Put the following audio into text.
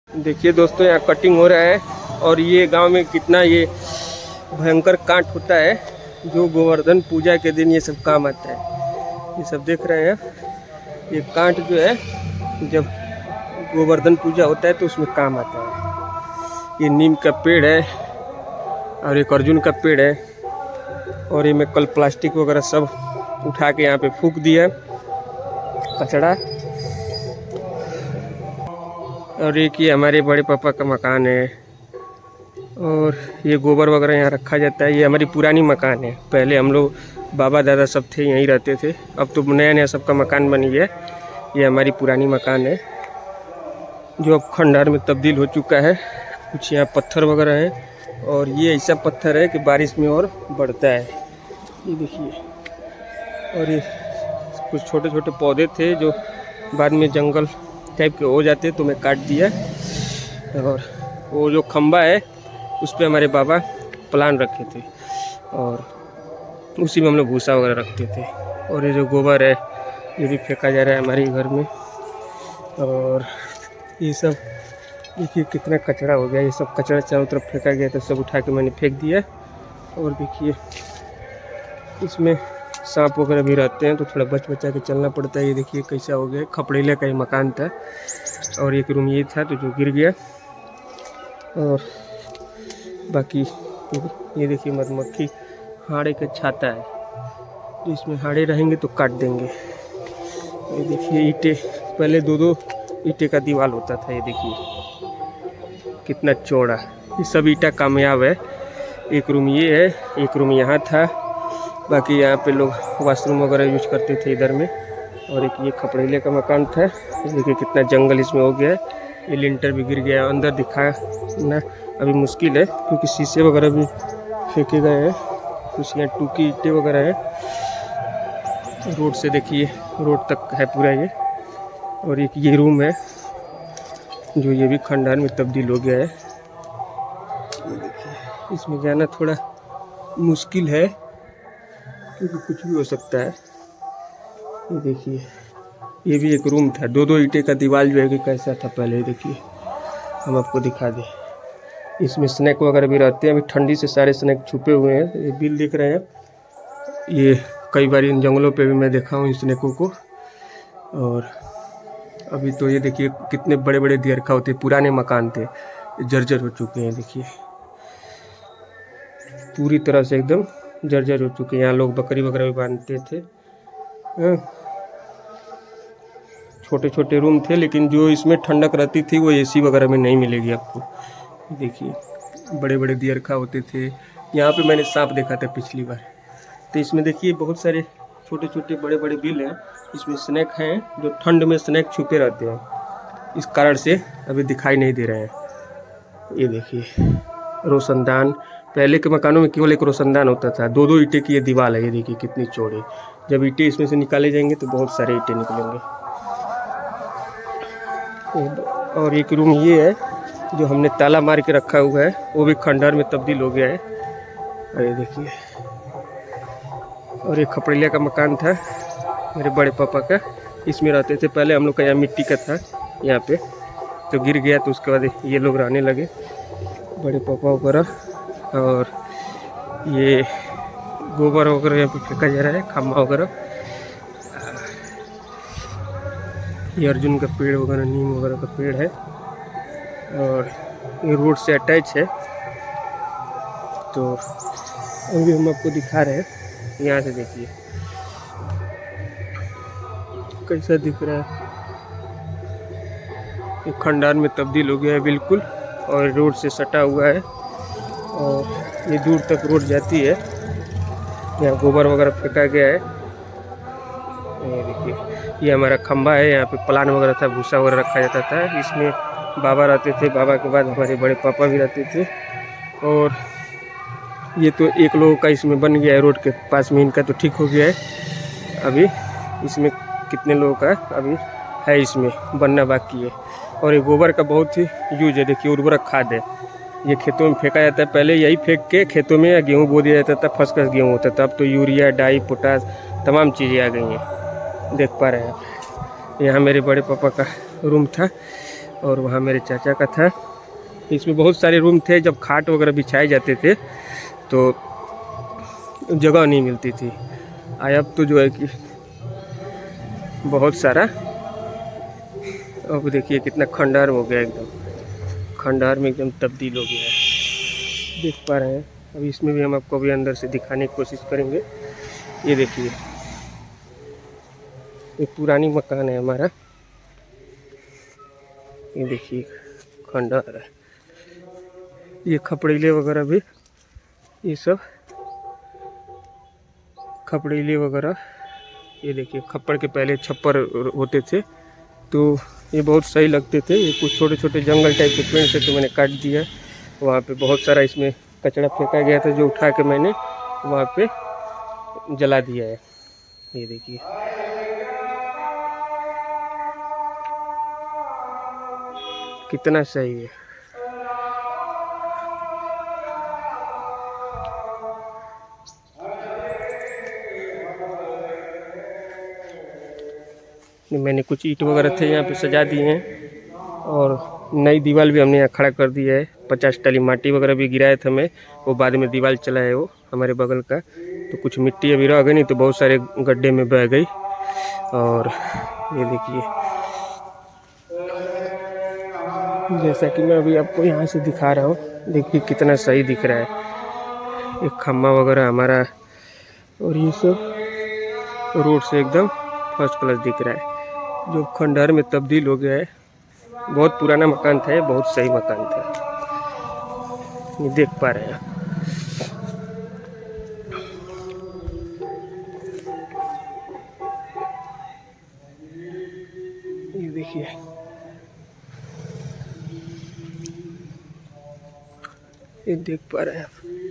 देखिए दोस्तों, यहाँ कटिंग हो रहा है और ये गांव में कितना ये भयंकर कांट होता है जो गोवर्धन पूजा के दिन ये सब काम आता है। ये सब देख रहे हैं, ये कांट जो है जब गोवर्धन पूजा होता है तो उसमें काम आता है। ये नीम का पेड़ है और एक अर्जुन का पेड़ है और ये मैं कल प्लास्टिक वगैरह सब उठा के यहाँ पे फूंक दिया कचड़ा। और एक ये हमारे बड़े पापा का मकान है और ये गोबर वगैरह यहाँ रखा जाता है। ये हमारी पुरानी मकान है, पहले हम लोग बाबा दादा सब थे यहीं रहते थे, अब तो नया नया सबका मकान बन गया। ये हमारी पुरानी मकान है जो अब खंडहर में तब्दील हो चुका है। कुछ यहाँ पत्थर वगैरह है और ये ऐसा पत्थर है कि बारिश में और बढ़ता है। ये देखिए, और ये कुछ छोटे छोटे पौधे थे जो बाद में जंगल टाइप के हो जाते तो मैं काट दिया। और वो जो खंबा है उस पर हमारे बाबा प्लान रखे थे और उसी में हम लोग भूसा वगैरह रखते थे। और ये जो गोबर है ये भी फेंका जा रहा है हमारे घर में। और ये सब देखिए कितना कचरा हो गया, ये सब कचरा चारों तरफ फेंका गया तो सब उठा के मैंने फेंक दिया। और देखिए इसमें सांप वगैरह भी रहते हैं तो थोड़ा बच बचा के चलना पड़ता है। ये देखिए कैसा हो गया, खपड़ेले का ही मकान था और एक रूम ये था तो जो गिर गया। और बाकी ये देखिए मधुमक्खी हाड़े का छाता है, तो इसमें हाड़े रहेंगे तो काट देंगे। ये देखिए ईंटें, पहले दो दो ईंटे का दीवार होता था। ये देखिए कितना चौड़ा, ये सब ईंटा कामयाब है। एक रूम ये है, एक रूम यहाँ था, बाकी यहाँ पे लोग वॉशरूम वगैरह यूज करते थे इधर में। और एक ये खपड़ेले का मकान था। देखिए कितना जंगल इसमें हो गया है, ये लिंटर भी गिर गया। अंदर दिखाना अभी मुश्किल है क्योंकि शीशे वगैरह भी फेंके गए हैं। कुछ यहाँ टूकी ईंटें वगैरह है। रोड से देखिए रोड तक है पूरा ये। और एक ये रूम है जो ये भी खंडहर में तब्दील हो गया है। ये देखिए इसमें जाना थोड़ा मुश्किल है क्योंकि कुछ भी हो सकता है। ये देखिए ये भी एक रूम था, दो दो ईंटे का दीवार जो है कि कैसा था पहले। देखिए हम आपको दिखा दें, इसमें स्नैक वगैरह भी रहते हैं। अभी ठंडी से सारे स्नैक छुपे हुए हैं। ये बिल दिख रहे हैं, ये कई बार इन जंगलों पे भी मैं देखा हूँ इन स्नैकों को। और अभी तो ये देखिए कितने बड़े बड़े दियरखा होते, पुराने मकान थे, जर्जर हो चुके हैं। देखिए पूरी तरह से एकदम जर्जर हो चुके हैं। यहाँ लोग बकरी वगैरह भी बांधते थे। छोटे छोटे रूम थे, लेकिन जो इसमें ठंडक रहती थी वो एसी वगैरह में नहीं मिलेगी आपको। देखिए बड़े बड़े दियरखा होते थे। यहाँ पे मैंने सांप देखा था पिछली बार। तो इसमें देखिए बहुत सारे छोटे छोटे बड़े बड़े बिल हैं, इसमें स्नैक हैं जो ठंड में स्नैक छुपे रहते हैं, इस कारण से अभी दिखाई नहीं दे रहे हैं। ये देखिए रोशनदान, पहले के मकानों में केवल एक रोशनदान होता था, दो दो ईंटे की ये दीवार है। ये देखिए कितनी चौड़ी, जब ईंटें इसमें से निकाले जाएंगे तो बहुत सारे ईंटें निकलेंगे। और एक रूम ये है जो हमने ताला मार के रखा हुआ है, वो भी खंडहर में तब्दील हो गया है। और ये देखिए, और ये खपड़ेलिया का मकान था मेरे बड़े पापा का, इसमें रहते थे पहले। हम लोग का यहाँ मिट्टी का था यहाँ पे, तो गिर गया तो उसके बाद ये लोग रहने लगे, बड़े पापा वगैरह। और ये गोबर वगैरह यहाँ पे फेंका जा रहा है, खम्बा वगैरह। ये अर्जुन का पेड़ वगैरह, नीम वगैरह का पेड़ है और ये रोड से अटैच है। तो अभी हम आपको दिखा रहे हैं, यहाँ से देखिए कैसा दिख रहा है। ये खंडहर में तब्दील हो गया है बिल्कुल, और रोड से सटा हुआ है और ये दूर तक रोड जाती है। यहाँ गोबर वगैरह फेंका गया है। ये देखिए ये हमारा खंबा है, यहाँ पे प्लान वगैरह था, भूसा वगैरह रखा जाता था। इसमें बाबा रहते थे, बाबा के बाद हमारे बड़े पापा भी रहते थे। और ये तो एक लोगों का इसमें बन गया है रोड के पास में, इनका तो ठीक हो गया है। अभी इसमें कितने लोगों का अभी है इसमें बनना बाकी है। और ये गोबर का बहुत ही यूज है। देखिए उर्वरक खाद है, ये खेतों में फेंका जाता है। पहले यही फेंक के खेतों में या गेहूँ बो दिया जाता था, फर्स्ट क्लास गेहूँ होता था। अब तो यूरिया, डाई, पोटास तमाम चीज़ें आ गई हैं, देख पा रहे हैं आप। यहाँ मेरे बड़े पापा का रूम था और वहाँ मेरे चाचा का था। इसमें बहुत सारे रूम थे। जब खाट वगैरह बिछाए जाते थे तो जगह नहीं मिलती थी। अब तो जो है कि बहुत सारा, अब देखिए कितना खंडहर हो गया, एकदम खंडहर में एकदम तब्दील हो गया है, देख पा रहे हैं। अभी इसमें भी हम आपको अभी अंदर से दिखाने की कोशिश करेंगे। ये देखिए, ये पुरानी मकान है हमारा। ये देखिए खंडहर है। ये खपड़ेले वगैरह भी, ये सब खपड़ेले वगैरह, ये देखिए खप्पड़ के पहले छप्पर होते थे तो ये बहुत सही लगते थे। ये कुछ छोटे छोटे जंगल टाइप के पेड़ से तो मैंने काट दिया। वहाँ पे बहुत सारा इसमें कचरा फेंका गया था जो उठा के मैंने वहाँ पे जला दिया है। ये देखिए, कितना सही है। मैंने कुछ ईंट वगैरह थे यहाँ पे सजा दिए हैं और नई दीवार भी हमने यहाँ खड़ा कर दिया है। 50 टली माटी वगैरह भी गिराया था मैं, वो बाद में दीवार चला है वो हमारे बगल का। तो कुछ मिट्टी अभी रह गई, नहीं तो बहुत सारे गड्ढे में बह गई। और ये देखिए, जैसा कि मैं अभी आपको यहाँ से दिखा रहा हूँ, देखिए कितना सही दिख रहा है। एक खम्मा वगैरह हमारा, और ये सब रोड से एकदम फर्स्ट क्लास दिख रहा है। जो खंडहर में तब्दील हो गया है। बहुत पुराना मकान था, ये बहुत सही मकान था, ये देख पा रहे हैं। ये देखिए, ये देख पा रहे हैं आप।